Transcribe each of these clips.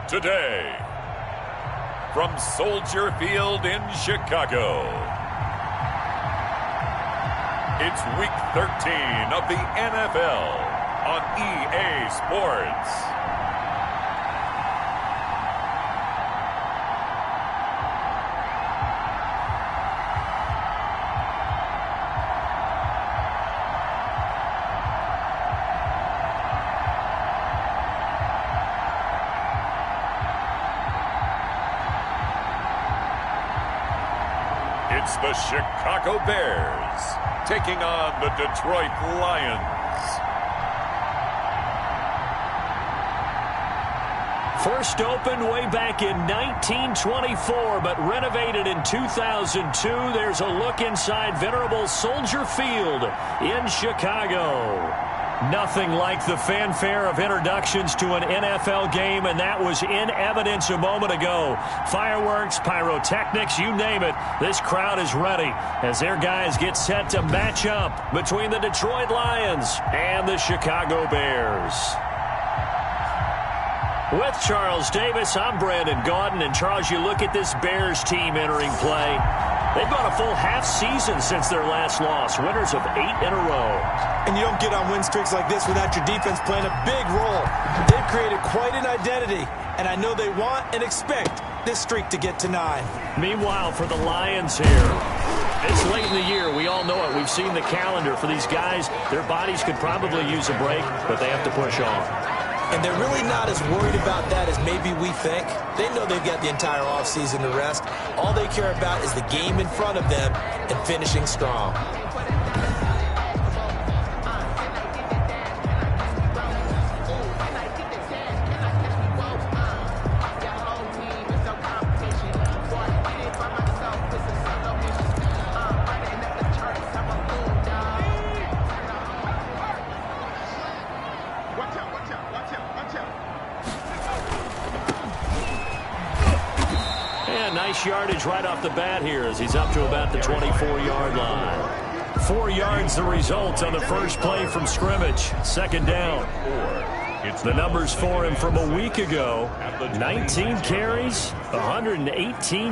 Today, from Soldier Field in Chicago, it's Week 13 of the NFL on EA Sports. It's the Chicago Bears taking on the Detroit Lions. First opened way back in 1924, but renovated in 2002. There's a look inside venerable Soldier Field in Chicago. Nothing like the fanfare of introductions to an NFL game, and that was in evidence a moment ago. Fireworks, pyrotechnics, you name it. This crowd is ready as their guys get set to match up between the Detroit Lions and the Chicago Bears. With Charles Davis, I'm Brandon Gaudin. And Charles, you look at this Bears team entering play. They've gone a full half season since their last loss, winners of 8 in a row. And you don't get on win streaks like this without your defense playing a big role. They've created quite an identity, and I know they want and expect this streak to get to 9. Meanwhile, for the Lions here, it's late in the year. We all know it. We've seen the calendar for these guys. Their bodies could probably use a break, but they have to push on. And they're really not as worried about that as maybe we think. They know they've got the entire offseason to rest. All they care about is the game in front of them and finishing strong. Nice yardage right off the bat here as he's up to about the 24-yard line. 4 yards the result on the first play from scrimmage. Second down. The numbers for him from a week ago: 19 carries, 118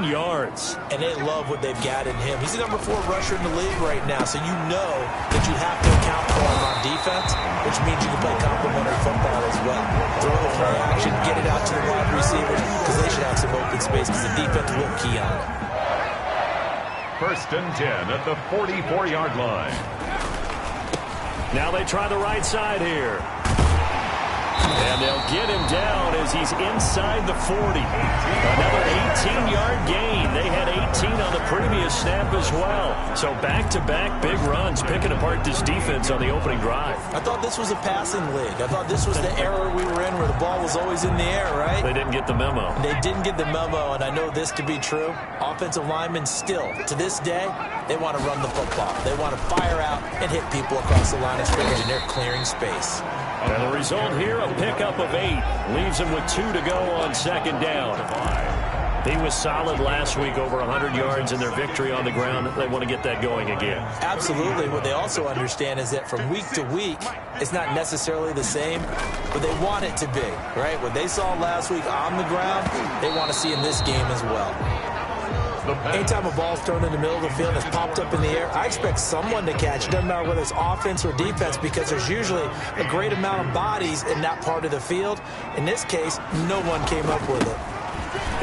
yards. And they love what they've got in him. He's the number 4 rusher in the league right now, so you know that you have to account for him on defense, which means you can play complementary football as well. Throw the play action, get it out to the wide receivers, because they should have some open space, because the defense will key on it. First and 10 at the 44-yard line. Now they try the right side here. And they'll get him down as he's inside the 40. Another 18-yard gain. They had 18 on the previous snap as well. So back-to-back big runs, picking apart this defense on the opening drive. I thought this was a passing league. I thought this was the era we were in where the ball was always in the air, right? They didn't get the memo. They didn't get the memo, and I know this to be true. Offensive linemen still, to this day, they want to run the football. They want to fire out and hit people across the line of scrimmage, and they're clearing space. And the result here, a pickup of 8. Leaves him with 2 to go on second down. He was solid last week, over 100 yards in their victory on the ground. They want to get that going again. Absolutely. What they also understand is that from week to week, it's not necessarily the same, but they want it to be, right? What they saw last week on the ground, they want to see in this game as well. Anytime a ball's thrown in the middle of the field and it's popped up in the air, I expect someone to catch it. Doesn't matter whether it's offense or defense, because there's usually a great amount of bodies in that part of the field. In this case, no one came up with it.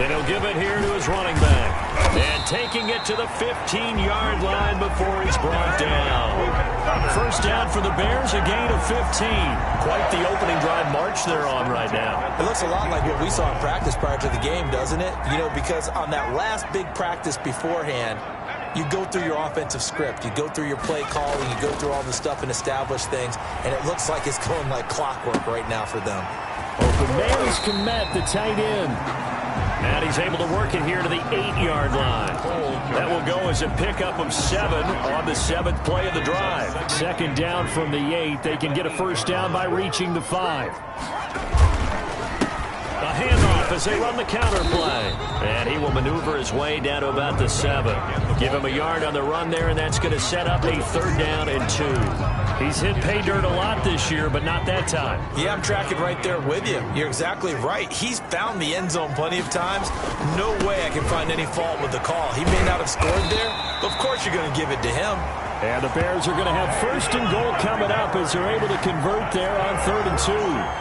And he'll give it here to his running back. And taking it to the 15-yard line before he's brought down. First down for the Bears, a gain of 15. Quite the opening drive march they're on right now. It looks a lot like what we saw in practice prior to the game, doesn't it? You know, because on that last big practice beforehand, you go through your offensive script. You go through your play calling. You go through all the stuff and establish things. And it looks like it's going like clockwork right now for them. Open man is Komet, the tight end. And he's able to work it here to the 8-yard line. That will go as a pickup of 7 on the 7th play of the drive. Second down from the 8. They can get a first down by reaching the 5. A handoff as they run the counter play. And he will maneuver his way down to about the 7. Give him a yard on the run there, and that's going to set up a 3rd down and 2. He's hit pay dirt a lot this year, but not that time. Yeah, I'm tracking right there with you. You're exactly right. He's found the end zone plenty of times. No way I can find any fault with the call. He may not have scored there, but of course you're going to give it to him. And the Bears are going to have first and goal coming up as they're able to convert there on 3rd and 2.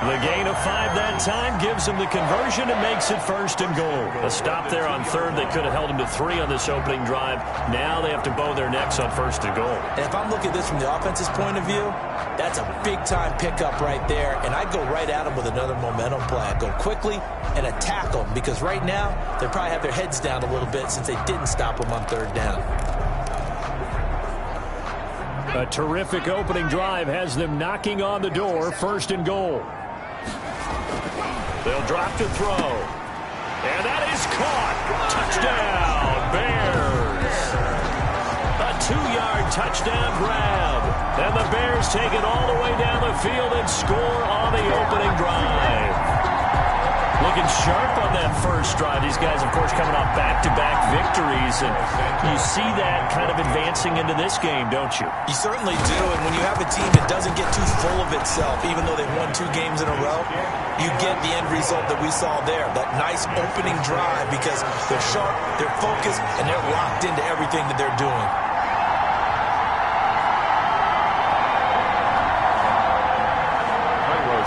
The gain of 5 that time gives them the conversion and makes it first and goal. A stop there on 3rd. They could have held him to 3 on this opening drive. Now they have to bow their necks on 1st and goal. And if I'm looking at this from the offense's point of view, that's a big-time pickup right there. And I'd go right at him with another momentum play. I'd go quickly and attack them because right now they probably have their heads down a little bit since they didn't stop him on 3rd down. A terrific opening drive has them knocking on the door, 1st and goal. They'll drop to throw. And that is caught. Touchdown, Bears. A 2-yard touchdown grab. And the Bears take it all the way down the field and score on the opening drive. Looking sharp on that first drive. These guys, of course, coming off back-to-back victories. And you see that kind of advancing into this game, don't you? You certainly do. And when you have a team that doesn't get too full of itself, even though they've won 2 games in a row, you get the end result that we saw there. That nice opening drive because they're sharp, they're focused, and they're locked into everything that they're doing.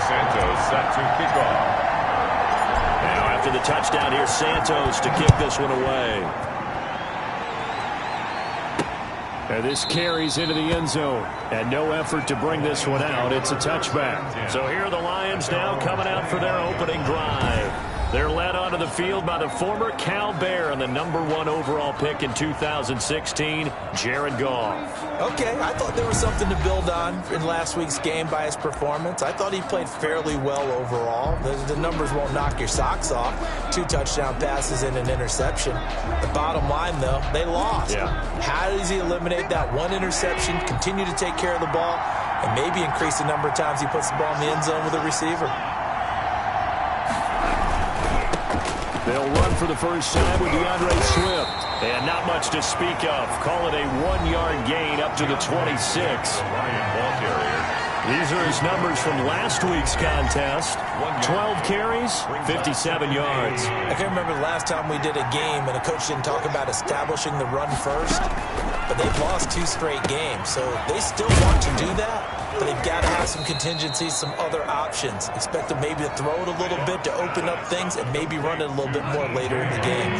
Santos set to kick off. Now after the touchdown, here's Santos to kick this one away. And this carries into the end zone. And no effort to bring this one out. It's a touchback. So here are the Lions now coming out for their opening drive. They're led onto the field by the former Cal Bear and the #1 overall pick in 2016, Jared Goff. Okay, I thought there was something to build on in last week's game by his performance. I thought he played fairly well overall. The numbers won't knock your socks off. 2 touchdown passes and an interception. The bottom line, though, they lost. Yeah. How does he eliminate that 1 interception, continue to take care of the ball, and maybe increase the number of times he puts the ball in the end zone with a receiver? They'll run for the first time with DeAndre Swift. And not much to speak of. Call it a 1-yard gain up to the 26. These are his numbers from last week's contest. 12 carries, 57 yards. I can remember the last time we did a game and a coach didn't talk about establishing the run first. But they've lost 2 straight games, so they still want to do that. But they've got to have some contingencies, some other options. Expect them maybe to throw it a little bit to open up things and maybe run it a little bit more later in the game.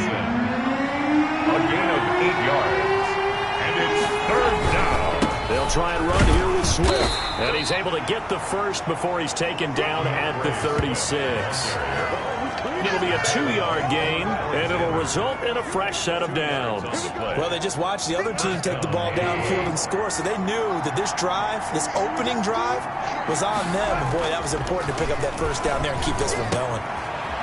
A gain of 8 yards. And it's 3rd down. They'll try and run here with Swift. And he's able to get the first before he's taken down at the 36. It'll be a 2-yard gain, and it'll result in a fresh set of downs. Well, they just watched the other team take the ball downfield and score, so they knew that this drive, this opening drive, was on them. And boy, that was important to pick up that first down there and keep this one going.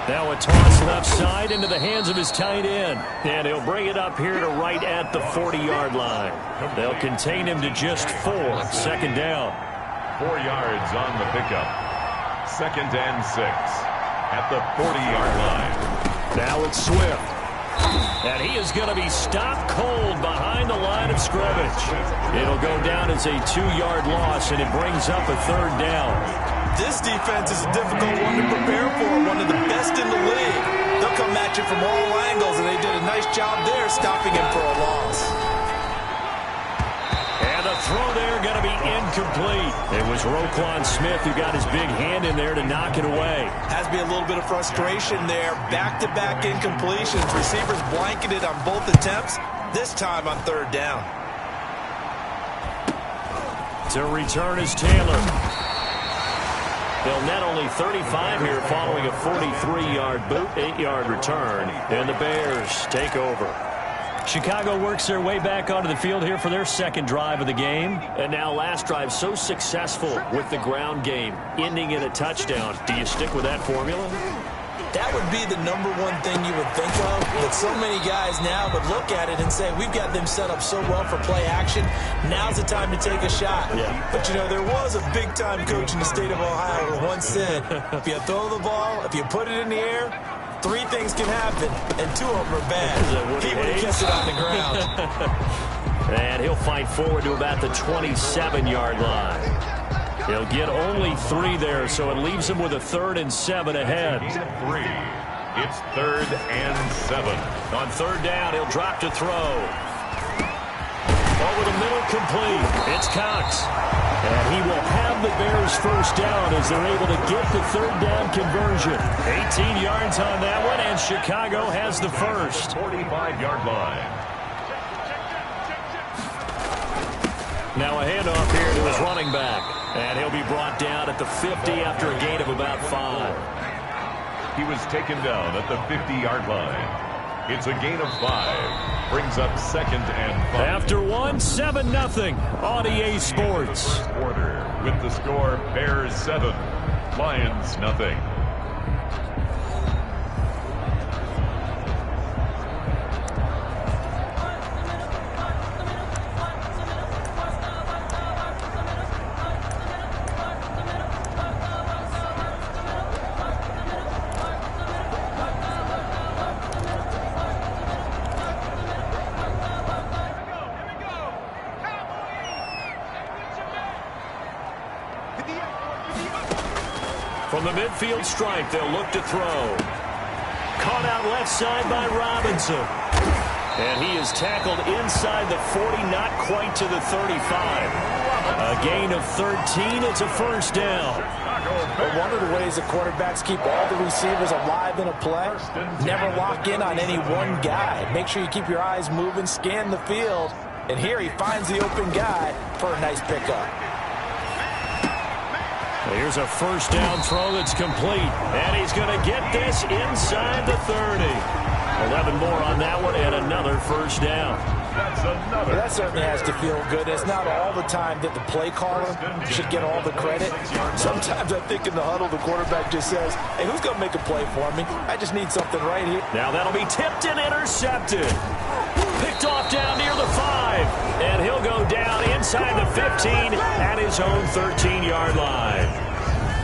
Now a toss left side into the hands of his tight end. And he'll bring it up here to right at the 40-yard line. They'll contain him to just 4. 2nd down. 4 yards on the pickup. 2nd and 6. At the 40-yard line. Now it's Swift. And he is going to be stopped cold behind the line of scrimmage. It'll go down as a 2-yard loss, and it brings up a 3rd down. This defense is a difficult one to prepare for, one of the best in the league. They'll come at you from all angles, and they did a nice job there stopping him for a loss. And the throw there going to be incomplete. It was Roquan Smith who got his big hand in there to knock it away. Has to be a little bit of frustration there. Back-to-back incompletions. Receivers blanketed on both attempts, this time on 3rd down. To return is Taylor. They'll net only 35 here following a 43-yard boot, 8-yard return. And the Bears take over. Chicago works their way back onto the field here for their 2nd drive of the game. And now last drive so successful with the ground game, ending in a touchdown. Do you stick with that formula? That would be the #1 thing you would think of. But so many guys now would look at it and say, we've got them set up so well for play action. Now's the time to take a shot. Yeah. But, you know, there was a big-time coach in the state of Ohio who once said, if you throw the ball, if you put it in the air, 3 things can happen, and 2 of them are bad. He would have kept it on the ground. And he'll fight forward to about the 27-yard line. He'll get only 3 there, so it leaves him with a 3rd and 7 ahead. 3. It's 3rd and 7. On 3rd down, he'll drop to throw. Over the middle, complete. It's Cox. And he will have the Bears first down as they're able to get the 3rd down conversion. 18 yards on that one, and Chicago has the first. 45-yard line. Now a handoff here to his running back. And he'll be brought down at the 50 after a gain of about 5. He was taken down at the 50-yard line. It's a gain of 5. Brings up 2nd and 5. After 1, 7-0 on EA Sports. Quarter with the score Bears 7, Lions nothing. From the midfield stripe, they'll look to throw. Caught out left side by Robinson. And he is tackled inside the 40, not quite to the 35. A gain of 13. It's a first down. But one of the ways that quarterbacks keep all the receivers alive in a play, never lock in on any one guy. Make sure you keep your eyes moving, scan the field. And here he finds the open guy for a nice pickup. Here's a first down throw that's complete. And he's going to get this inside the 30. 11 more on that one and another first down. That's another. That certainly has to feel good. It's not all the time that the play caller should get all the credit. Sometimes I think in the huddle, the quarterback just says, hey, who's going to make a play for me? I just need something right here. Now that'll be tipped and intercepted. Picked off down near the 5. And he'll go down inside the 15 at his own 13-yard line.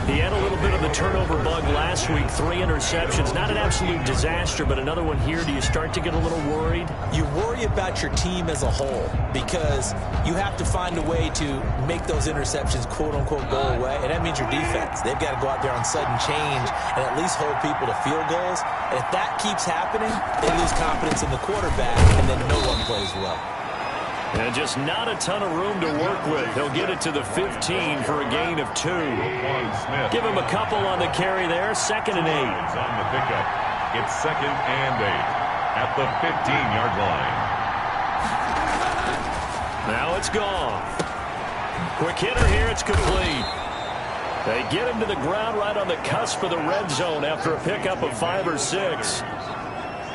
He had a little bit of the turnover bug last week, 3 interceptions. Not an absolute disaster, but another one here. Do you start to get a little worried? You worry about your team as a whole because you have to find a way to make those interceptions, quote-unquote, go away, and that means your defense. They've got to go out there on sudden change and at least hold people to field goals. And if that keeps happening, they lose confidence in the quarterback, and then no one plays well. And just not a ton of room to work with. He'll get it to the 15 for a gain of 2. Give him a couple on the carry there. 2nd and 8. On the pickup. It's 2nd and 8 at the 15-yard line. Now it's gone. Quick hitter here. It's complete. They get him to the ground right on the cusp of the red zone after a pickup of 5 or 6.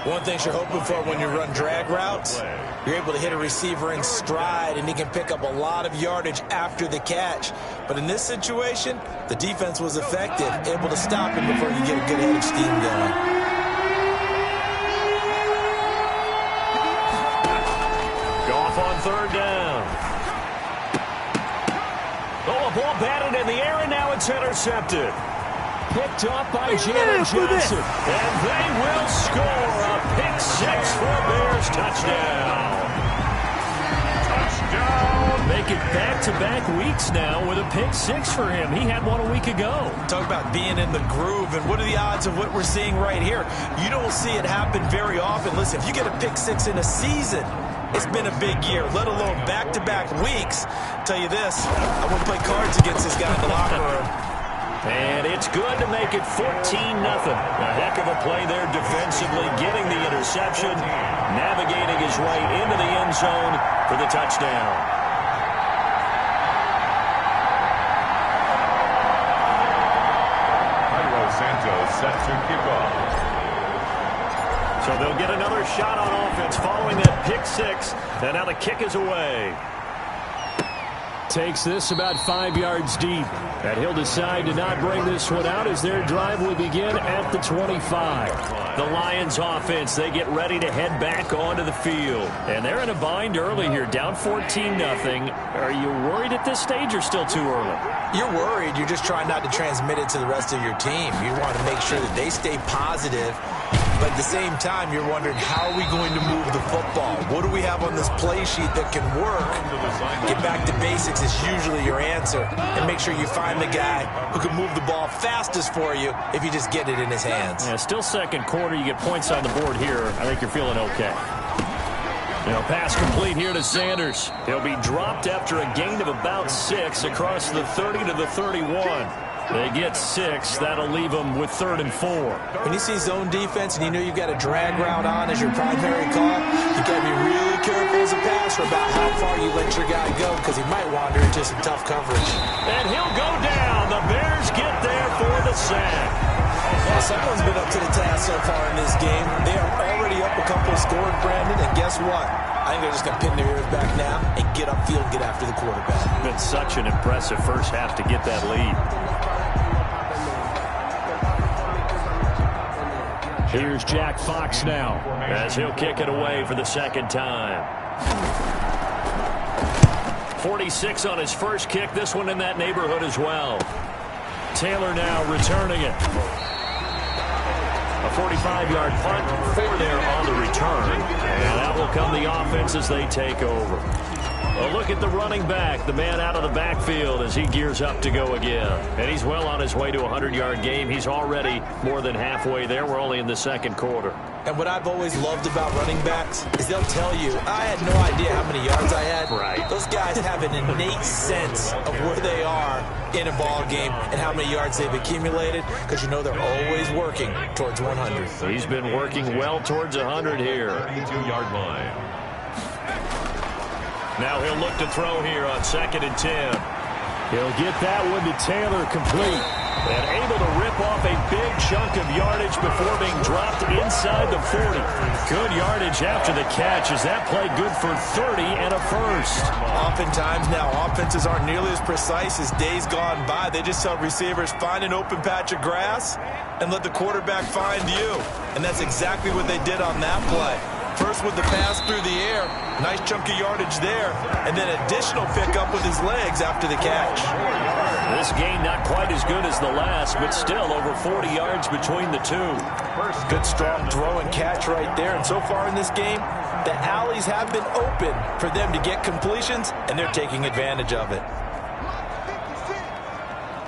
One thing you're hoping for when you run drag routes, you're able to hit a receiver in stride, and he can pick up a lot of yardage after the catch. But in this situation, the defense was effective, able to stop him before you get a good head of steam going. Goff on 3rd down. Oh, a ball batted in the air, and now it's intercepted. Picked off by Janet Johnson. And they will score a pick 6 for a Bears touchdown. Touchdown! Make it back-to-back weeks now with a pick 6 for him. He had one a week ago. Talk about being in the groove, and what are the odds of what we're seeing right here? You don't see it happen very often. Listen, if you get a pick 6 in a season, it's been a big year, let alone back-to-back weeks. I'll tell you this, I wouldn't play cards against this guy in the locker room. And it's good to make it 14-0. A heck of a play there defensively, getting the interception, navigating his way into the end zone for the touchdown. Jairo Santos set to kick off. So they'll get another shot on offense following that pick 6. And now the kick is away. Takes this about 5 yards deep. And he'll decide to not bring this one out as their drive will begin at the 25. The Lions offense, they get ready to head back onto the field. And they're in a bind early here, down 14-0. Are you worried at this stage or still too early? You're worried. You're just trying not to transmit it to the rest of your team. You want to make sure that they stay positive But at the same time, you're wondering, how are we going to move the football? What do we have on this play sheet that can work? Get back to basics is usually your answer. And make sure you find the guy who can move the ball fastest for you if you just get it in his hands. Yeah, still second quarter. You get points on the board here. I think you're feeling okay. Pass complete here to Sanders. He'll be dropped after a gain of about 6 across the 30 to the 31. They get 6. That'll leave them with 3rd and 4. When you see zone defense and you know you've got a drag route on as your primary call, you've got to be really careful as a passer about how far you let your guy go, because he might wander into some tough coverage. And he'll go down. The Bears get there for the sack. Well, someone's been up to the task so far in this game. They are already up a couple scores, Brandon, and guess what? I think they're just going to pin their ears back now and get upfield and get after the quarterback. Been such an impressive first half to get that lead. Here's Jack Fox now, as he'll kick it away for the second time. 46 on his first kick. This one in that neighborhood as well. Taylor now returning it. A 45-yard punt, 4 there on the return. And that will come the offense as they take over. A look at the running back, the man out of the backfield as he gears up to go again. And he's well on his way to a 100-yard game. He's already more than halfway there. We're only in the second quarter. And what I've always loved about running backs is they'll tell you, I had no idea how many yards I had. Right. Those guys have an innate sense of where they are in a ball game and how many yards they've accumulated, because you know they're always working towards 100. He's been working well towards 100 here. 32-yard line. Now he'll look to throw here on 2nd and 10. He'll get that one to Taylor complete. And able to rip off a big chunk of yardage before being dropped inside the 40. Good yardage after the catch as that play good for 30 and a first. Oftentimes now offenses aren't nearly as precise as days gone by. They just tell receivers, find an open patch of grass and let the quarterback find you. And that's exactly what they did on that play. First with the pass through the air, nice chunk of yardage there, and then additional pickup with his legs after the catch. This gain not quite as good as the last, but still over 40 yards between the two. Good strong throw and catch right there, and so far in this game, the alleys have been open for them to get completions, and they're taking advantage of it.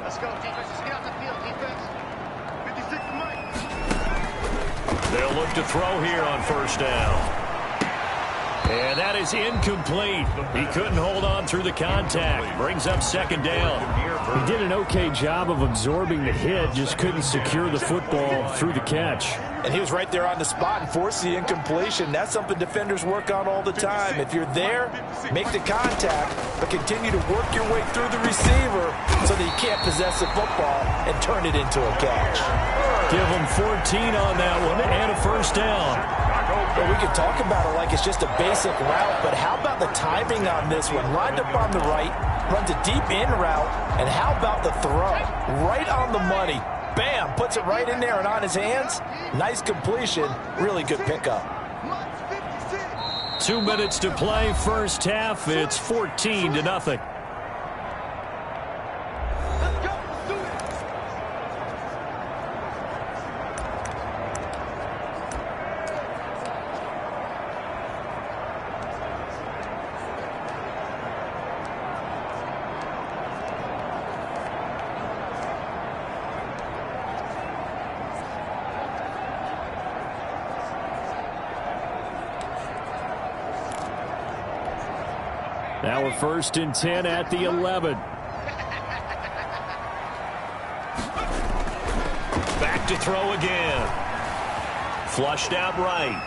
Let's go, defense. Let's get out the field, defense. 56 to Mike. They'll look to throw here on first down. And that is incomplete. He couldn't hold on through the contact. Brings up 2nd down. He did an okay job of absorbing the hit, just couldn't secure the football through the catch. And he was right there on the spot and forced the incompletion. That's something defenders work on all the time. If you're there, make the contact, but continue to work your way through the receiver so that you can't possess the football and turn it into a catch. Give him 14 on that one and a first down. Well, we can talk about it like it's just a basic route, but how about the timing on this one? Lined up on the right, runs a deep in route, and how about the throw? Right on the money. Bam, puts it right in there and on his hands. Nice completion, really good pickup. 2 minutes to play, first half. It's 14-0. Now we're 1st and 10 at the 11. Back to throw again. Flushed out right.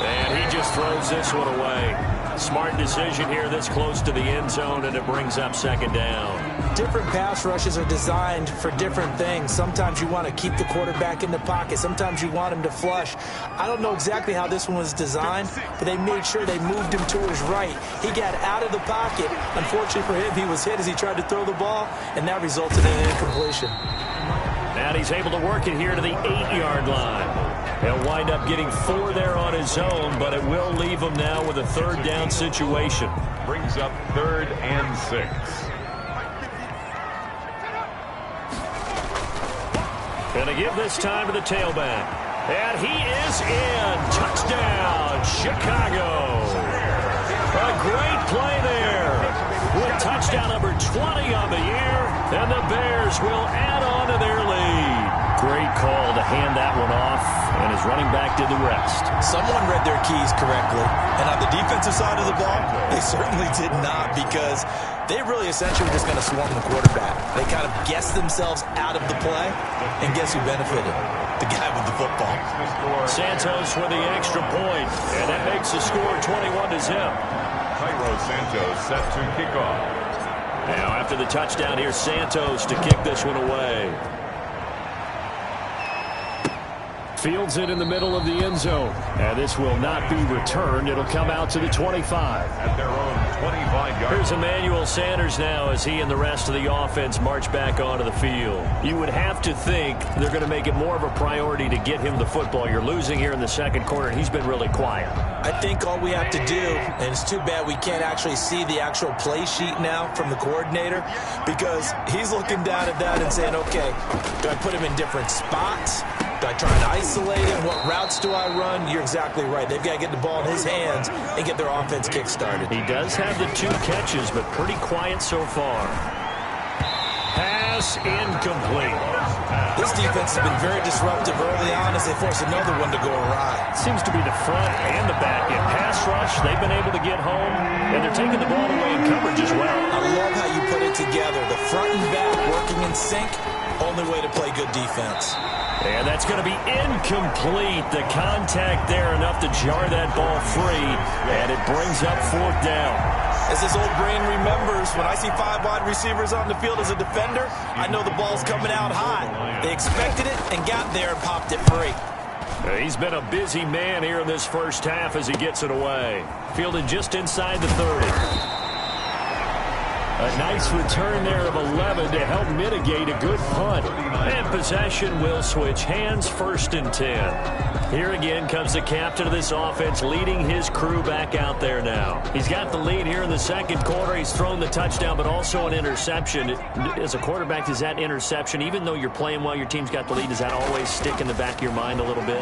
And he just throws this one away. Smart decision here this close to the end zone, and it brings up 2nd down. Different pass rushes are designed for different things. Sometimes you want to keep the quarterback in the pocket. Sometimes you want him to flush. I don't know exactly how this one was designed, but they made sure they moved him to his right. He got out of the pocket. Unfortunately for him, he was hit as he tried to throw the ball, and that resulted in an incompletion. And he's able to work it here to the 8-yard line. He'll wind up getting 4 there on his own, but it will leave him now with a 3rd down situation. Brings up 3rd and 6. Going to give this time to the tailback. And he is in. Touchdown, Chicago. A great play there. With touchdown number 20 on the year, and the Bears will add on to their lead. Great call to hand that one off, and his running back did the rest. Someone read their keys correctly, and on the defensive side of the ball, they certainly did not, because they really essentially were just going to swarm the quarterback. They kind of guessed themselves out of the play, and guess who benefited? The guy with the football. Santos with the extra point, and that makes the score 21-0. Cairo Santos set to kick off. Now after the touchdown, here's Santos to kick this one away. Fields it in the middle of the end zone. And this will not be returned. It'll come out to the 25. At their own 25-yard. Here's Emmanuel Sanders now as he and the rest of the offense march back onto the field. You would have to think they're going to make it more of a priority to get him the football. You're losing here in the second quarter, and he's been really quiet. I think all we have to do, and it's too bad we can't actually see the actual play sheet now from the coordinator, because he's looking down at that and saying, okay, do I put him in different spots? Do I try and isolate him? What routes do I run? You're exactly right. They've got to get the ball in his hands and get their offense kick-started. He does have the 2 catches, but pretty quiet so far. Pass incomplete. This defense has been very disruptive early on as they force another one to go awry. Seems to be the front and the back. In pass rush, they've been able to get home, and they're taking the ball away in coverage as well. I love how you put it together. The front and back working in sync, only way to play good defense. And that's going to be incomplete. The contact there enough to jar that ball free, and it brings up 4th down. As this old brain remembers, when I see 5 wide receivers on the field as a defender, I know the ball's coming out high. They expected it and got there and popped it free. He's been a busy man here in this first half as he gets it away. Fielded just inside the 30. A nice return there of 11 to help mitigate a good punt. And possession will switch hands, 1st and 10. Here again comes the captain of this offense leading his crew back out there now. He's got the lead here in the second quarter. He's thrown the touchdown, but also an interception. As a quarterback, does that interception, even though you're playing while your team's got the lead, does that always stick in the back of your mind a little bit?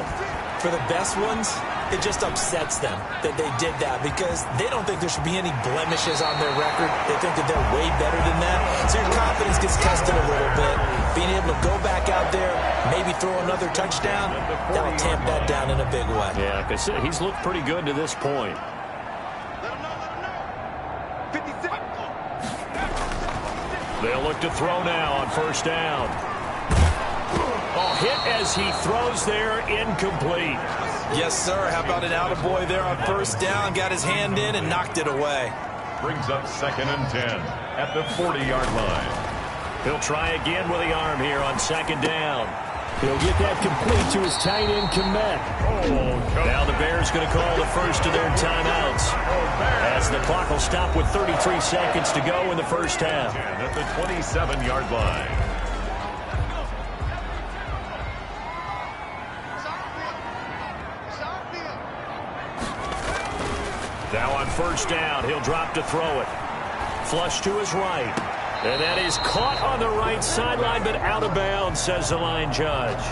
For the best ones, it just upsets them that they did that, because they don't think there should be any blemishes on their record. They think that they're way better than that. So your confidence gets tested a little bit. Being able to go back out there, maybe throw another touchdown, that'll tamp that down in a big way. Yeah, because he's looked pretty good to this point. They'll look to throw now on 1st down. Oh, hit as he throws there, incomplete. Yes, sir. How about an attaboy there on 1st down? Got his hand in and knocked it away. Brings up 2nd and 10 at the 40-yard line. He'll try again with the arm here on 2nd down. He'll get that complete to his tight end, Komet. Now the Bears going to call the first of their timeouts, as the clock will stop with 33 seconds to go in the first half. At the 27-yard line. Now on 1st down, he'll drop to throw it. Flush to his right. And that is caught on the right sideline, but out of bounds, says the line judge.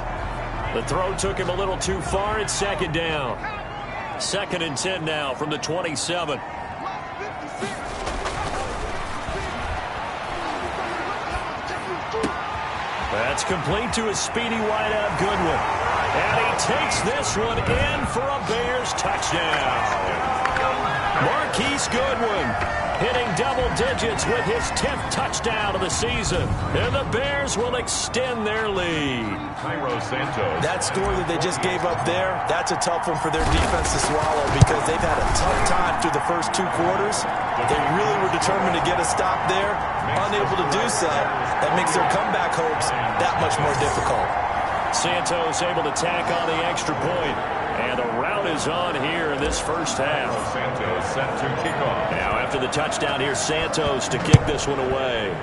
The throw took him a little too far. It's 2nd down. 2nd and 10 now from the 27. That's complete to a speedy wideout Goodwin. And he takes this one in for a Bears touchdown. Marquise Goodwin hitting double digits with his 10th touchdown of the season. And the Bears will extend their lead. Cairo Santos. That score that they just gave up there, that's a tough one for their defense to swallow, because they've had a tough time through the first 2 quarters. They really were determined to get a stop there. Unable to do so, that makes their comeback hopes that much more difficult. Santos able to tack on the extra point. And the rout is on here in this first half. Santos set to kick off. Now after the touchdown, here's Santos to kick this one away.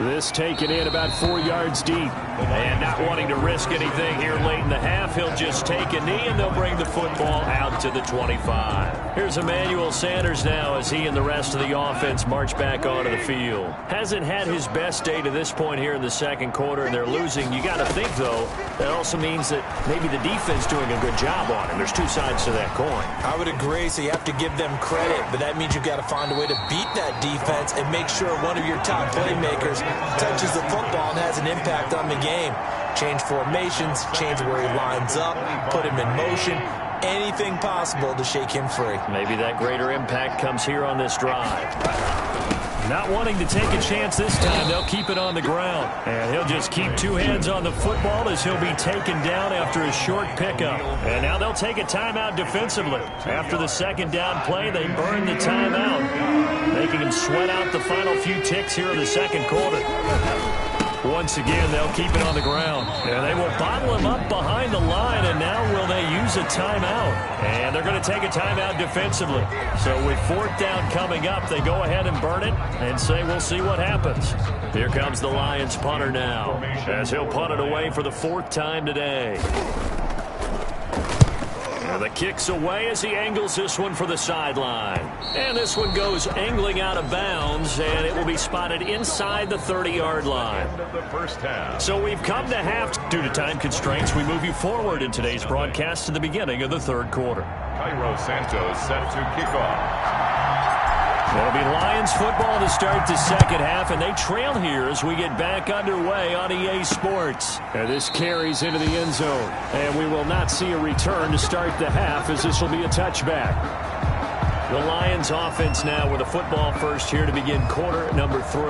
This taken in about 4 yards deep. And not wanting to risk anything here late in the half, he'll just take a knee, and they'll bring the football out to the 25. Here's Emmanuel Sanders now as he and the rest of the offense march back onto the field. Hasn't had his best day to this point here in the second quarter, and they're losing. You got to think, though, that also means that maybe the defense doing a good job on him. There's two sides to that coin. I would agree, so you have to give them credit, but that means you've got to find a way to beat that defense and make sure one of your top playmakers touches the football and has an impact on the game. Change formations, change where he lines up, put him in motion, anything possible to shake him free. Maybe that greater impact comes here on this drive. Not wanting to take a chance this time, they'll keep it on the ground. And he'll just keep two hands on the football as he'll be taken down after a short pickup. And now they'll take a timeout defensively. After the second down play, they burn the timeout, making him sweat out the final few ticks here in the second quarter. Once again, they'll keep it on the ground. And they will bottle him up behind the line, and now will they use a timeout? And they're going to take a timeout defensively. So with fourth down coming up, they go ahead and burn it and say we'll see what happens. Here comes the Lions punter now, as he'll punt it away for the fourth time today. And the kick's away as he angles this one for the sideline. And this one goes angling out of bounds, and it will be spotted inside the 30-yard line. So we've come to half. Due to time constraints, we move you forward in today's broadcast to the beginning of the third quarter. Cairo Santos set to kick off. It'll be Lions football to start the second half, and they trail here as we get back underway on EA Sports. And this carries into the end zone, and we will not see a return to start the half as this will be a touchback. The Lions offense now with a football first here to begin quarter number 3.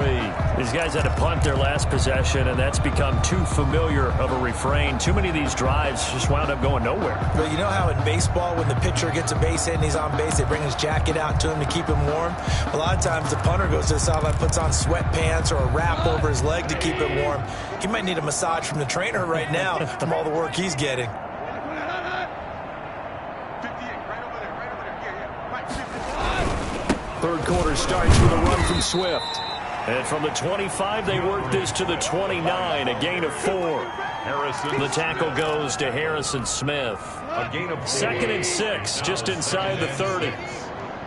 These guys had to punt their last possession, and that's become too familiar of a refrain. Too many of these drives just wound up going nowhere. Well, you know how in baseball when the pitcher gets a base hit and he's on base, they bring his jacket out to him to keep him warm? A lot of times the punter goes to the sideline, puts on sweatpants or a wrap over his leg to keep it warm. He might need a massage from the trainer right now from all the work he's getting. Third quarter starts with a run from Swift. And from the 25, they work this to the 29, a gain of 4. Harrison. The tackle goes to Harrison Smith. A gain of 4. Second and 6, just inside the 30.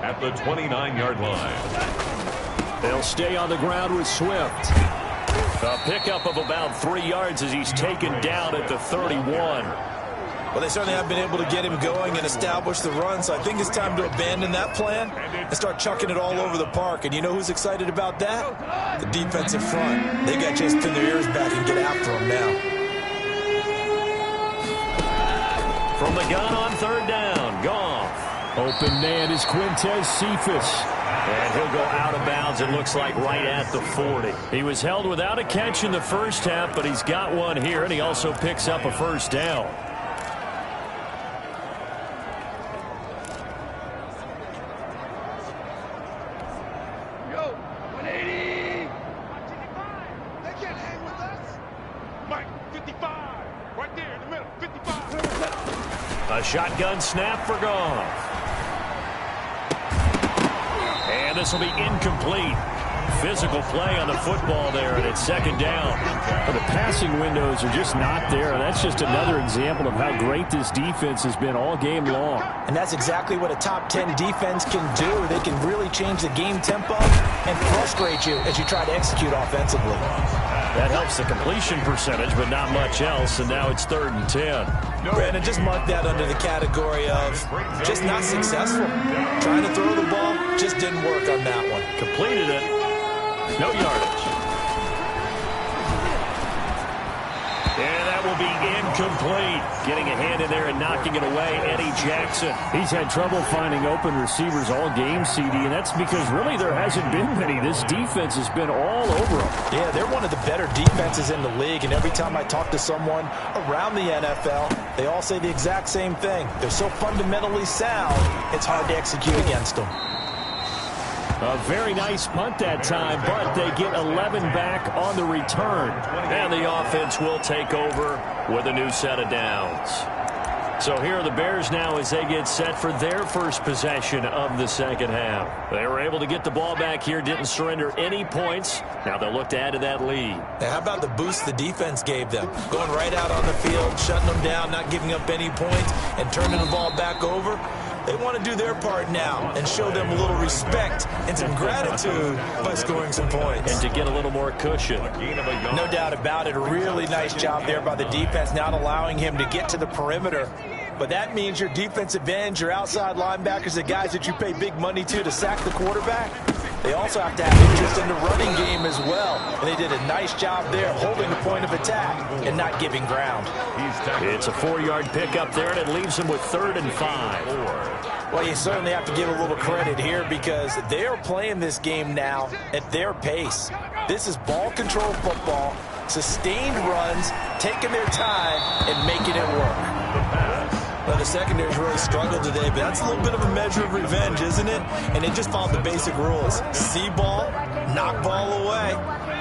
At the 29-yard line. They'll stay on the ground with Swift. A pickup of about 3 yards as he's taken down at the 31. Well, they certainly have been able to get him going and establish the run, so I think it's time to abandon that plan and start chucking it all over the park. And you know who's excited about that? The defensive front. They got to just pin their ears back and get after him now. From the gun on third down, Goff. Open man is Quintez Cephas. And he'll go out of bounds, it looks like, right at the 40. He was held without a catch in the first half, but he's got one here, and he also picks up a first down. A shotgun snap for Goff. And this will be incomplete. Physical play on the football there, and it's second down. But the passing windows are just not there. That's just another example of how great this defense has been all game long. And that's exactly what a top 10 defense can do. They can really change the game tempo and frustrate you as you try to execute offensively. That helps the completion percentage, but not much else, and now it's 3rd and 10. Brandon, just mark that under the category of just not successful. Trying to throw the ball, just didn't work on that one. Completed it. No yardage. And that will be incomplete. Getting a hand in there and knocking it away, Eddie Jackson. He's had trouble finding open receivers all game, CD, and that's because really there hasn't been many. This defense has been all over them. Yeah, they're one of the better defenses in the league, and every time I talk to someone around the NFL, they all say the exact same thing. They're so fundamentally sound, it's hard to execute against them. A very nice punt that time, but they get 11 back on the return. And the offense will take over with a new set of downs. So here are the Bears now as they get set for their first possession of the second half. They were able to get the ball back here, didn't surrender any points. Now they'll look to add to that lead. Now, how about the boost the defense gave them? Going right out on the field, shutting them down, not giving up any points, and turning the ball back over. They want to do their part now and show them a little respect and some gratitude by scoring some points. And to get a little more cushion. No doubt about it. A really nice job there by the defense, not allowing him to get to the perimeter. But that means your defensive ends, your outside linebackers, the guys that you pay big money to sack the quarterback, they also have to have interest in the running game as well. And they did a nice job there holding the point of attack and not giving ground. It's a 4-yard pickup there, and it leaves them with 3rd and 5. Well, you certainly have to give a little credit here because they are playing this game now at their pace. This is ball control football, sustained runs, taking their time, and making it work. Well, the secondary's really struggled today, but that's a little bit of a measure of revenge, isn't it? And they just followed the basic rules. See ball, knock ball away,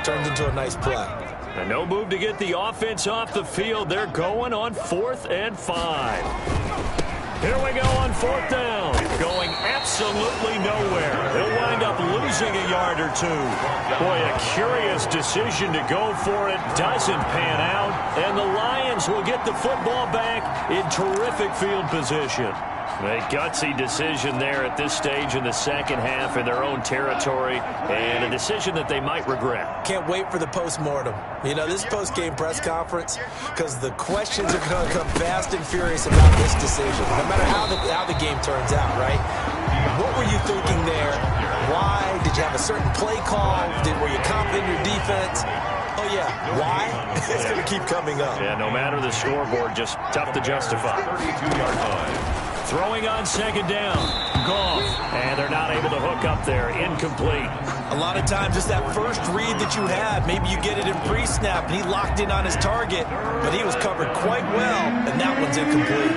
turns into a nice play. And no move to get the offense off the field. They're going on 4th and 5. Here we go on 4th down. Going absolutely nowhere. He'll wind up losing a yard or 2. Boy, a curious decision to go for it. Doesn't pan out. And the Lions will get the football back in terrific field position. A gutsy decision there at this stage in the second half in their own territory, and a decision that they might regret. Can't wait for the postmortem. You know, this post-game press conference, because the questions are going to come fast and furious about this decision, no matter how the game turns out, right? What were you thinking there? Why? Did you have a certain play call? Were you confident in your defense? Oh, yeah. Why? It's going to keep coming up. Yeah, no matter the scoreboard, just tough to justify. 32-yard line. Throwing on 2nd down. Goff. And they're not able to hook up there. Incomplete. A lot of times it's that first read that you had. Maybe you get it in pre-snap, and he locked in on his target, but he was covered quite well, and that one's incomplete.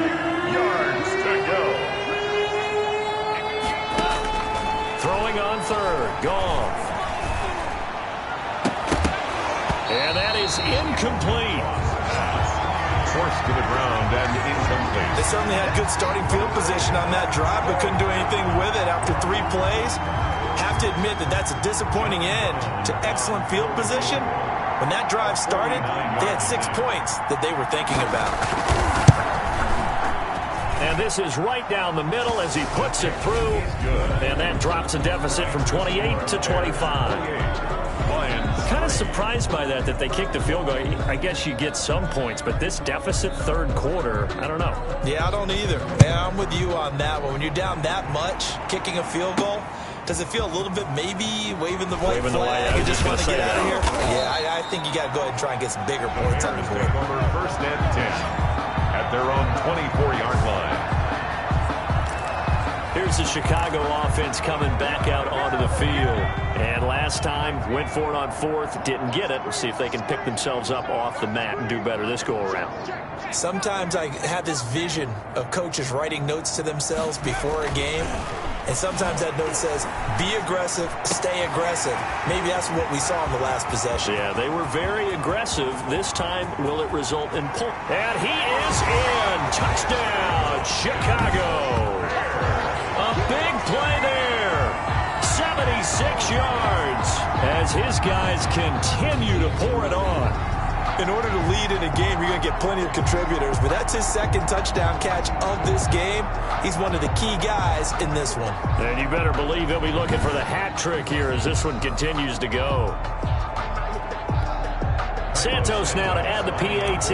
Yards to go. Throwing on 3rd. Goff. And that is incomplete. Forced to the ground and incomplete. They certainly had good starting field position on that drive, but couldn't do anything with it after 3 plays. Have to admit that that's a disappointing end to excellent field position. When that drive started, they had 6 points that they were thinking about. And this is right down the middle as he puts it through. And that drops a deficit from 28 to 25. Kind of surprised by that they kicked the field goal. I guess you get some points, but this deficit 3rd quarter, I don't know. Yeah, I don't either. Yeah, I'm with you on that one. When you're down that much, kicking a field goal, does it feel a little bit maybe waving the white flag? You just want to get out of here? Yeah, I think you got to go ahead and try and get some bigger points on the board. 1st and 10 at their own 24-yard line. Here's the Chicago offense coming back out onto the field. And last time, went for it on 4th, didn't get it. We'll see if they can pick themselves up off the mat and do better this go-around. Sometimes I have this vision of coaches writing notes to themselves before a game. And sometimes that note says, be aggressive, stay aggressive. Maybe that's what we saw in the last possession. Yeah, they were very aggressive. This time, will it result in point? And he is in. Touchdown, Chicago. A big play there. 76 yards as his guys continue to pour it on. In order to lead in a game, you're going to get plenty of contributors, but that's his 2nd touchdown catch of this game. He's one of the key guys in this one. And you better believe he'll be looking for the hat trick here as this one continues to go. Santos now to add the PAT.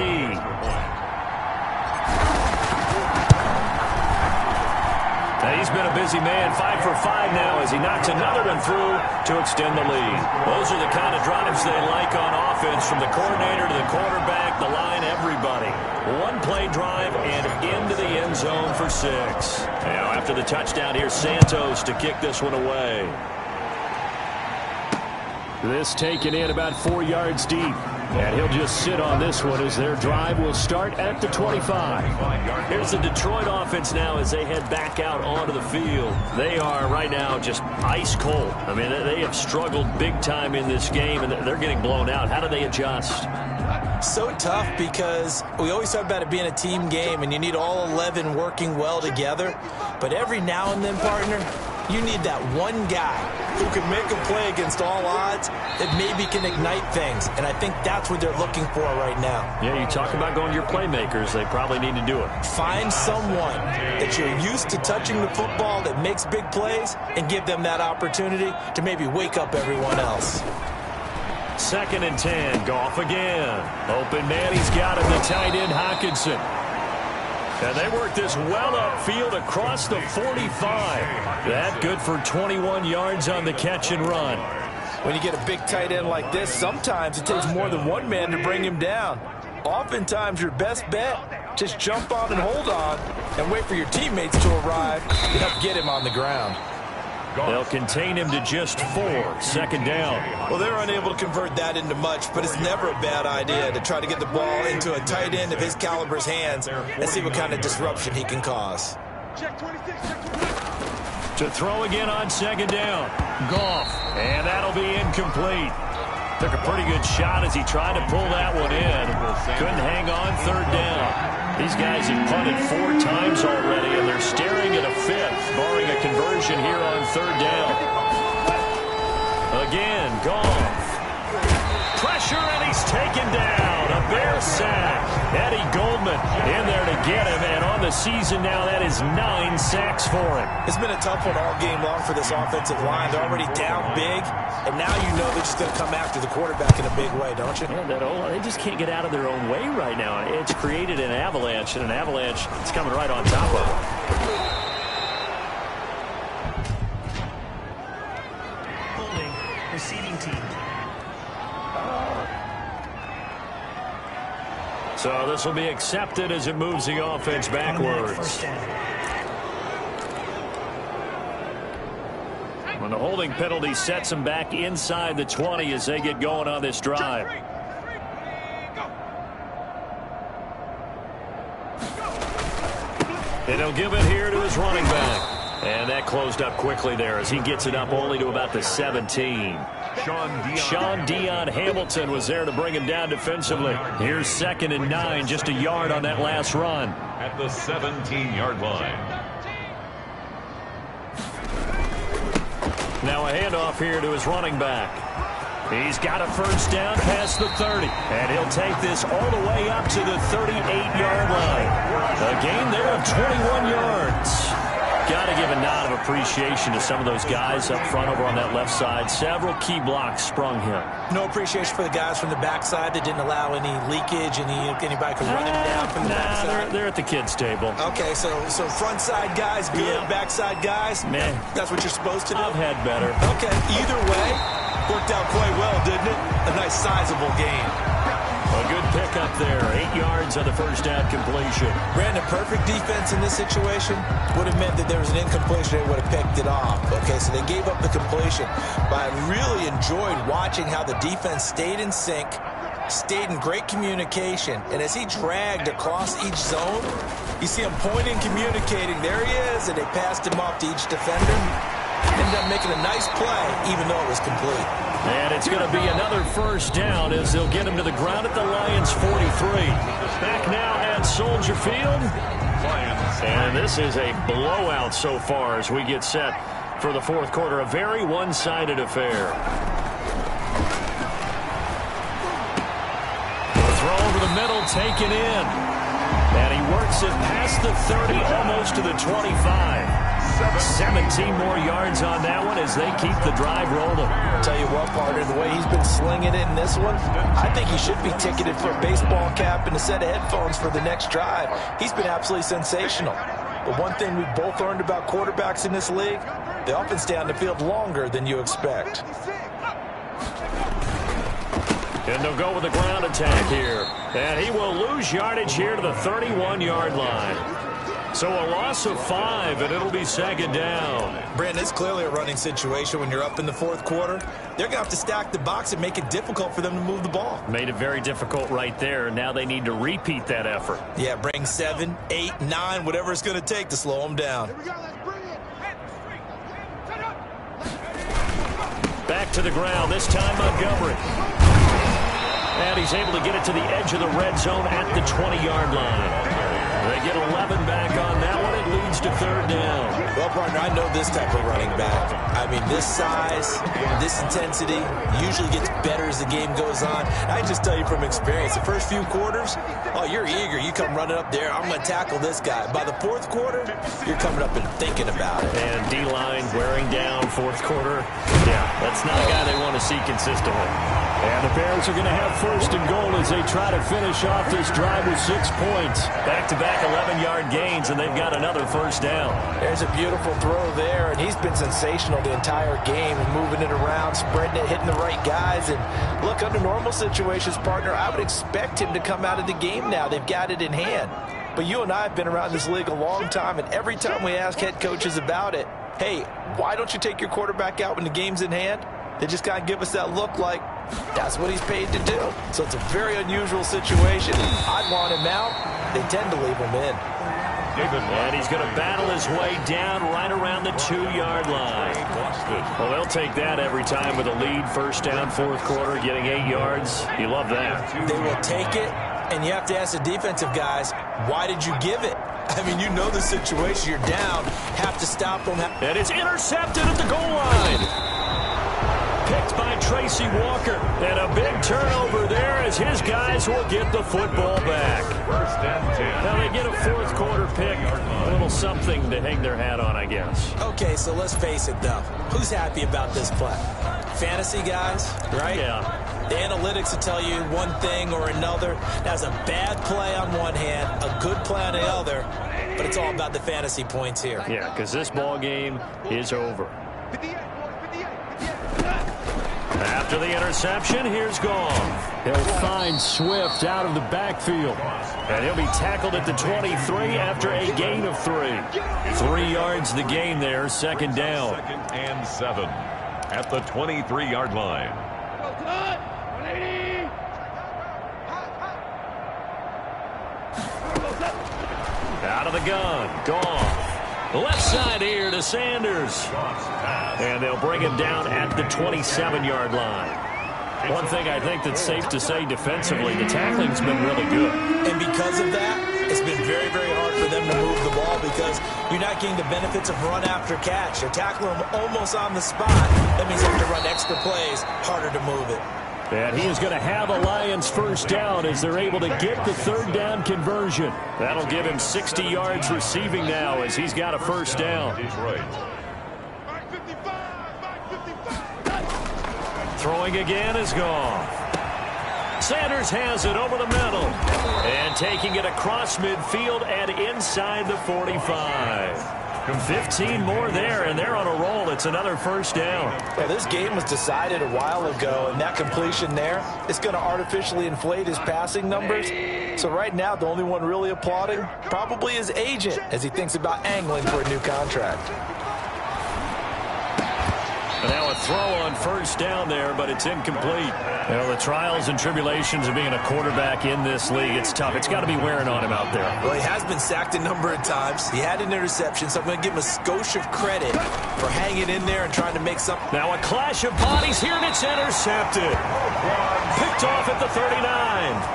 He's been a busy man, 5 for 5 now as he knocks another one through to extend the lead. Those are the kind of drives they like on offense, from the coordinator to the quarterback, the line, everybody. 1-play drive and into the end zone for 6. Now after the touchdown, here's Santos to kick this one away. This taken in about 4 yards deep. And he'll just sit on this one as their drive will start at the 25. Here's the Detroit offense now as they head back out onto the field. They are right now just ice cold. I mean, they have struggled big time in this game, and they're getting blown out. How do they adjust? So tough because we always talk about it being a team game and you need all 11 working well together. But every now and then, partner, you need that one guy who can make a play against all odds that maybe can ignite things. And I think that's what they're looking for right now. Yeah, you talk about going to your playmakers. They probably need to do it. Find someone that you're used to touching the football that makes big plays and give them that opportunity to maybe wake up everyone else. 2nd and 10. Goff again. Open man. He's got him. The tight end, Hockenson. And they work this well upfield across the 45. That good for 21 yards on the catch and run. When you get a big tight end like this, sometimes it takes more than one man to bring him down. Oftentimes, your best bet, just jump on and hold on and wait for your teammates to arrive to help get him on the ground. They'll contain him to just 4. 2nd down. Well, they're unable to convert that into much, but it's never a bad idea to try to get the ball into a tight end of his caliber's hands and see what kind of disruption he can cause. To throw again on 2nd down. Goff. And that'll be incomplete. Took a pretty good shot as he tried to pull that one in. Couldn't hang on 3rd down. These guys have punted 4 times already, and they're staring at a 5th, barring a conversion here on 3rd down. Again, Goff. Pressure, and he's taken down. A Bear sack. Eddie Goldman in there to get him, and on the season now, that is 9 sacks for him. It's been a tough one all game long for this offensive line. They're already down big, and now you know they're just going to come after the quarterback in a big way, don't you? Yeah, they just can't get out of their own way right now. It's created an avalanche, and an avalanche is coming right on top of it. Holding, receiving team. So this will be accepted as it moves the offense backwards. When the holding penalty sets them back inside the 20 as they get going on this drive. And he'll give it here to his running back. And that closed up quickly there as he gets it up only to about the 17. Sean Dion Hamilton was there to bring him down defensively. Here's 2nd and 9, just a yard on that last run. At the 17-yard line. Now a handoff here to his running back. He's got a 1st down past the 30. And he'll take this all the way up to the 38-yard line. A gain there of 21 yards. Got to give a nod of appreciation to some of those guys up front over on that left side. Several key blocks sprung him. No appreciation for the guys from the backside that didn't allow any leakage, and anybody could run him down from the backside. They're at the kids' table. Okay, so front side guys good, Yeah. Backside guys, Man, that's what you're supposed to do? I've had better. Okay, either way, worked out quite well, didn't it? A nice sizable gain. A good pickup there. 8 yards on the 1st down completion. Brandon, perfect defense in this situation would have meant that there was an incompletion. They would have picked it off. Okay, so they gave up the completion. But I really enjoyed watching how the defense stayed in sync, stayed in great communication. And as he dragged across each zone, you see him pointing, communicating. There he is, and they passed him off to each defender. Ended up making a nice play, even though it was complete. And it's going to be another 1st down as they'll get him to the ground at the Lions' 43. Back now at Soldier Field. And this is a blowout so far as we get set for the 4th quarter. A very one-sided affair. The throw over the middle, taken in. And he works it past the 30, almost to the 25. 17 more yards on that one as they keep the drive rolling. Tell you what, partner, the way he's been slinging it in this one, I think he should be ticketed for a baseball cap and a set of headphones for the next drive. He's been absolutely sensational. But one thing we've both learned about quarterbacks in this league, they often stay on the field longer than you expect. And they'll go with the ground attack here. And he will lose yardage here to the 31-yard line. So a loss of 5, and it'll be 2nd down. Brandon, it's clearly a running situation when you're up in the 4th quarter. They're going to have to stack the box and make it difficult for them to move the ball. Made it very difficult right there. Now they need to repeat that effort. Yeah, bring 7, 8, 9, whatever it's going to take to slow them down. Back to the ground, this time Montgomery. And he's able to get it to the edge of the red zone at the 20-yard line. They get 11 back on that one. It leads to third down. Well, partner, I know this type of running back. I mean, this size, this intensity usually gets better as the game goes on. I just tell you from experience, the first few quarters, oh, you're eager. You come running up there, I'm going to tackle this guy. By the fourth quarter, you're coming up and thinking about it. And D-line wearing down fourth quarter. Yeah, that's not a guy they want to see consistently. And the Bears are going to have first and goal as they try to finish off this drive with 6 points. Back-to-back 11-yard gains, and they've got another first down. There's a beautiful throw there, and he's been sensational the entire game and moving it around, spreading it, hitting the right guys. And look, under normal situations, partner, I would expect him to come out of the game now. They've got it in hand. But you and I have been around this league a long time, and every time we ask head coaches about it, hey, why don't you take your quarterback out when the game's in hand? They just kind of give us that look like that's what he's paid to do. So it's a very unusual situation. I'd want him out. They tend to leave him in. And he's going to battle his way down right around the 2-yard line. Well, they'll take that every time with a lead. First down, fourth quarter, getting 8 yards. You love that. They will take it, and you have to ask the defensive guys, why did you give it? I mean, you know the situation. You're down. Have to stop them. And it's intercepted at the goal line. Picked by Tracy Walker. And a big turnover there as his guys will get the football back. First and 10. Now they get a fourth quarter pick. A little something to hang their hat on, I guess. Okay, so let's face it, though. Who's happy about this play? Fantasy guys, right? Yeah. The analytics will tell you one thing or another. That's a bad play on one hand, a good play on the other, but it's all about the fantasy points here. Yeah, because this ball game is over. After the interception, here's Goff. He'll find Swift out of the backfield. And he'll be tackled at the 23 after a gain of 3. 3 yards the gain there, second down. Second and 7 at the 23-yard line. Out of the gun, Goff. Left side here to Sanders. And they'll bring him down at the 27-yard line. One thing I think that's safe to say defensively, the tackling's been really good. And because of that, it's been very, very hard for them to move the ball because you're not getting the benefits of run after catch. You're tackling them almost on the spot. That means you have to run extra plays, harder to move it. And he is going to have a Lions first down as they're able to get the third down conversion. That'll give him 60 yards receiving now as he's got a first down. Throwing again is Goff. Sanders has it over the middle. And taking it across midfield and inside the 45. 15 more there, and they're on a roll. It's another first down. Yeah, this game was decided a while ago, and that completion there is going to artificially inflate his passing numbers. So right now, the only one really applauding probably his agent as he thinks about angling for a new contract. And now a throw on first down there, but it's incomplete. You know, the trials and tribulations of being a quarterback in this league, it's tough. It's got to be wearing on him out there. Well, he has been sacked a number of times. He had an interception, so I'm going to give him a skosh of credit for hanging in there and trying to make something. Now a clash of bodies here, and it's intercepted. Picked off at the 39.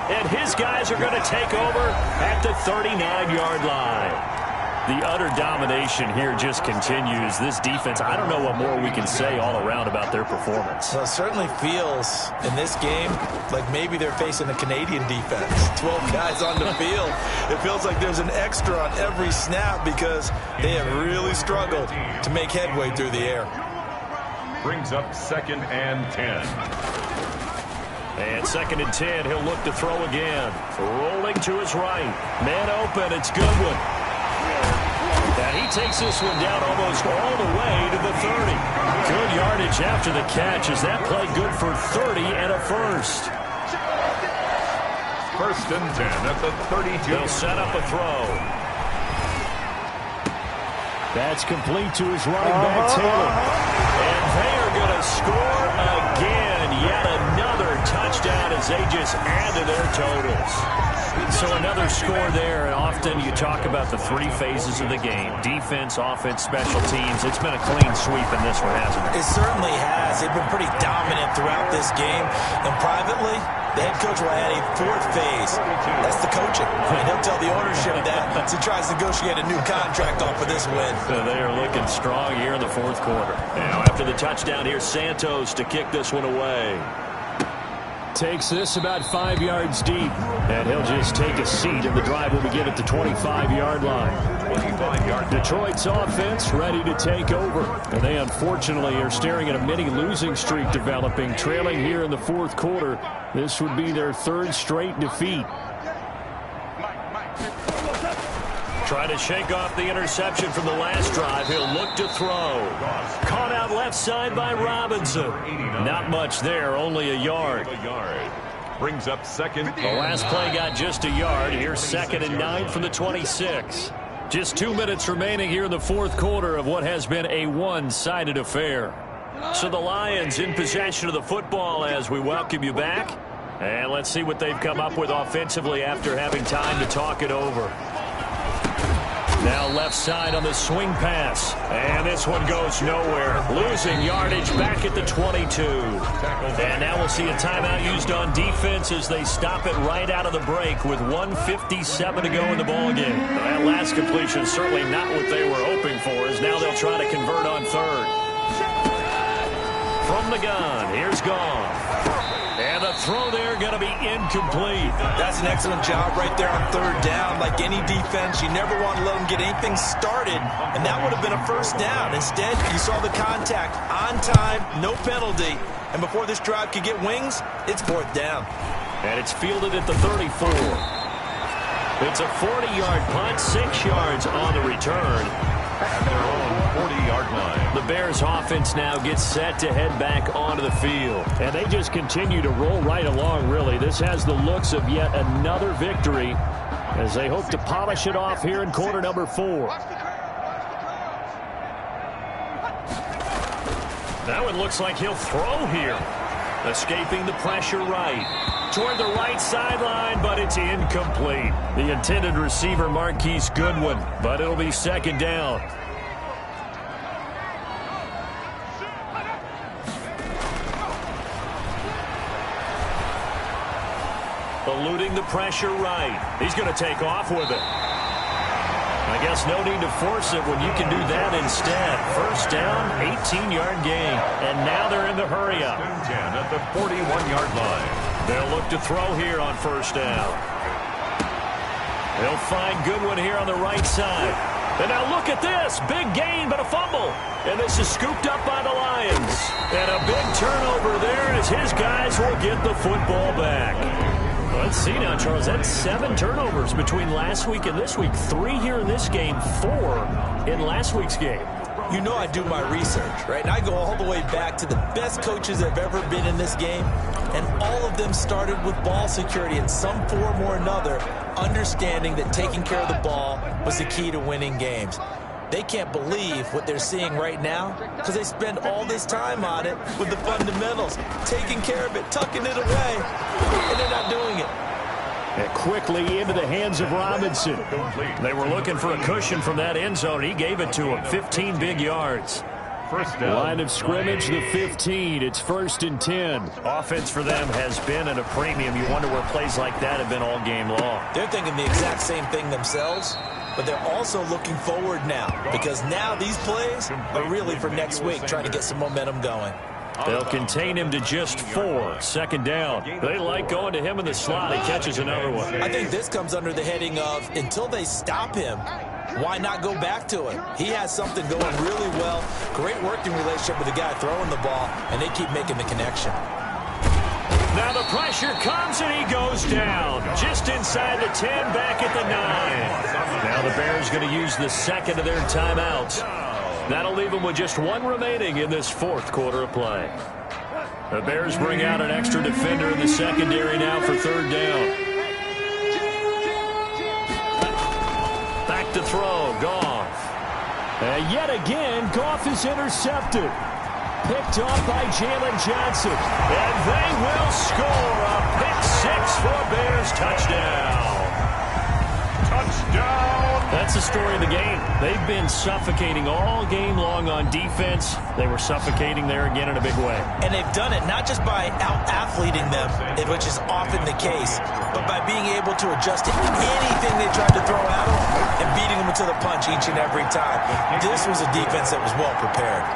And his guys are going to take over at the 39-yard line. The utter domination here just continues. This defense, I don't know what more we can say all around about their performance. Well, it certainly feels in this game like maybe they're facing a Canadian defense. 12 guys on the field. It feels like there's an extra on every snap because they have really struggled to make headway through the air. Brings up second and 10. And second and 10, he'll look to throw again. Rolling to his right. Man open, it's Goodwin. And he takes this one down almost all the way to the 30. Good yardage after the catch. Is that play good for 30 and a first? First and 10 at the 32. They'll set up a throw. That's complete to his running back, Taylor. And they are going to score again. Yet another touchdown as they just add to their totals. So another score there, and often you talk about the three phases of the game: defense, offense, special teams. It's been a clean sweep in this one, hasn't it? It certainly has. They've been pretty dominant throughout this game. And privately, the head coach will add a fourth phase. That's the coaching. And he'll tell the ownership that as he tries to negotiate a new contract off of this win. So they are looking strong here in the fourth quarter. Now after the touchdown, here's Santos to kick this one away. Takes this about 5 yards deep, and he'll just take a seat, and the drive will begin at the 25-yard line. 25-yard. Detroit's offense ready to take over, and they unfortunately are staring at a mini losing streak developing, trailing here in the fourth quarter. This would be their third straight defeat. Trying to shake off the interception from the last drive. He'll look to throw. Caught out left side by Robinson. Not much there, only a yard. Brings up second. The last play got just a yard. Here's 2nd and 9 from the 26. Just 2 minutes remaining here in the fourth quarter of what has been a one-sided affair. So the Lions in possession of the football as we welcome you back. And let's see what they've come up with offensively after having time to talk it over. Now left side on the swing pass. And this one goes nowhere. Losing yardage back at the 22. And now we'll see a timeout used on defense as they stop it right out of the break with 1:57 to go in the ballgame. That last completion certainly not what they were hoping for, as now they'll try to convert on third. From the gun, here's Goff. And the throw there going to be incomplete. That's an excellent job right there on third down. Like any defense, you never want to let them get anything started, and that would have been a first down. Instead, you saw the contact on time, no penalty, and before this drive could get wings, it's fourth down. And it's fielded at the 34. It's a 40-yard punt, 6 yards on the return. At their own 40-yard line. The Bears offense now gets set to head back onto the field. And they just continue to roll right along, really. This has the looks of yet another victory as they hope to polish it off here in quarter number 4. Now it looks like he'll throw here. Escaping the pressure right. Toward the right sideline, but it's incomplete. The intended receiver, Marquise Goodwin, but it'll be second down. Eluding the pressure right. He's going to take off with it. I guess no need to force it when you can do that instead. First down, 18-yard gain. And now they're in the hurry-up. 10 at the 41-yard line. They'll look to throw here on first down. They'll find Goodwin here on the right side. And now look at this. Big gain, but a fumble. And this is scooped up by the Lions. And a big turnover there as his guys will get the football back. Let's see now, Charles. That's 7 turnovers between last week and this week. 3 here in this game, 4 in last week's game. You know I do my research, right? And I go all the way back to the best coaches that have ever been in this game. And all of them started with ball security in some form or another, understanding that taking care of the ball was the key to winning games. They can't believe what they're seeing right now because they spend all this time on it with the fundamentals, taking care of it, tucking it away, and they're not doing it. And quickly into the hands of Robinson. They were looking for a cushion from that end zone. He gave it to him. 15 big yards. First down. Line of scrimmage, the 15. It's 1st and 10. Offense for them has been at a premium. You wonder where plays like that have been all game long. They're thinking the exact same thing themselves, but they're also looking forward now because now these plays are really for next week, trying to get some momentum going. They'll contain him to just 4. Second down. They like going to him in the slot. He catches another one. I think this comes under the heading of until they stop him, why not go back to him? He has something going really well. Great working relationship with the guy throwing the ball, and they keep making the connection. Now the pressure comes, and he goes down. Just inside the 10, back at the 9. Now the Bears going to use the second of their timeouts. That'll leave them with just 1 remaining in this fourth quarter of play. The Bears bring out an extra defender in the secondary now for third down. Back to throw, Goff. And yet again, Goff is intercepted. picked off by Jalen Johnson. And they will score a pick six for Bears touchdown. Touchdown! That's the story of the game. They've been suffocating all game long on defense. They were suffocating there again in a big way. And they've done it not just by out-athleting them, which is often the case, but by being able to adjust to anything they tried to throw at them and beating them to the punch each and every time. This was a defense that was well prepared.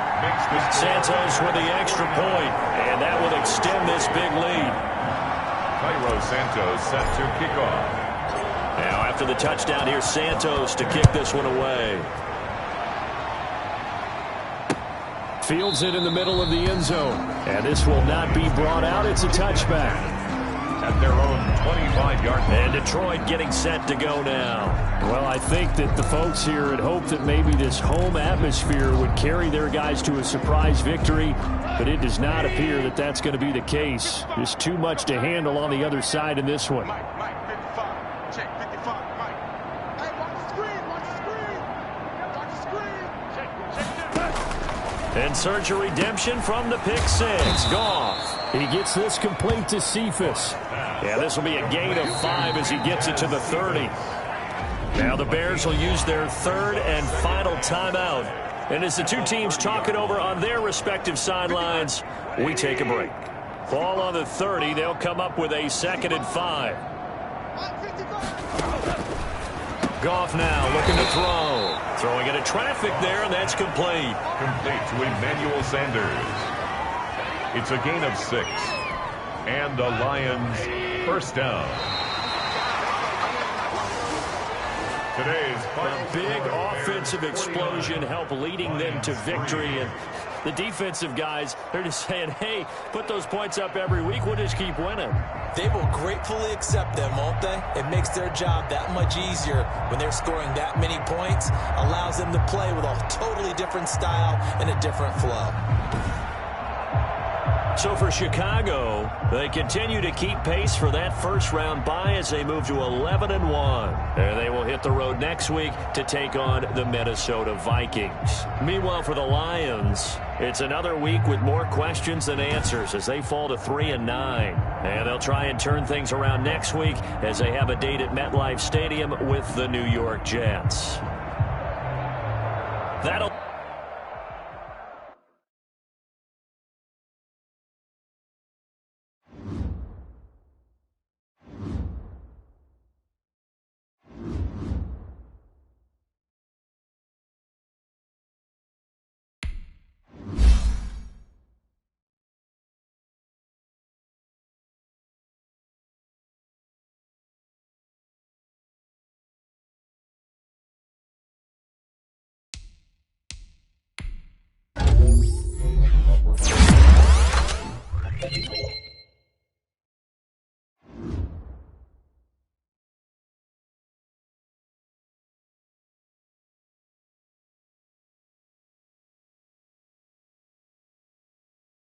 Santos with the extra point, and that will extend this big lead. Cairo Santos set to kick off. Now, after the touchdown, here's Santos to kick this one away. Fields it in the middle of the end zone. And this will not be brought out. It's a touchback. At their own 25-yard line. And Detroit getting set to go now. Well, I think that the folks here had hoped that maybe this home atmosphere would carry their guys to a surprise victory, but it does not appear that that's going to be the case. There's too much to handle on the other side in this one. And search a redemption from the pick six. Goff. He gets this complete to Cephas. Yeah, this will be a gain of 5 as he gets it to the 30. Now the Bears will use their third and final timeout. And as the two teams talk it over on their respective sidelines, we take a break. Ball on the 30. They'll come up with a 2nd and 5. Goff now looking to throw. Throwing into traffic there, and that's complete. Complete to Emmanuel Sanders. It's a gain of 6. And the Lions first down. Today's A big offensive explosion helped leading them to victory. And the defensive guys, they're just saying, hey, put those points up every week. We'll just keep winning. They will gratefully accept them, won't they? It makes their job that much easier when they're scoring that many points. Allows them to play with a totally different style and a different flow. So for Chicago, they continue to keep pace for that first-round bye as they move to 11-1. And they will hit the road next week to take on the Minnesota Vikings. Meanwhile, for the Lions, it's another week with more questions than answers as they fall to 3-9. And they'll try and turn things around next week as they have a date at MetLife Stadium with the New York Jets. That'll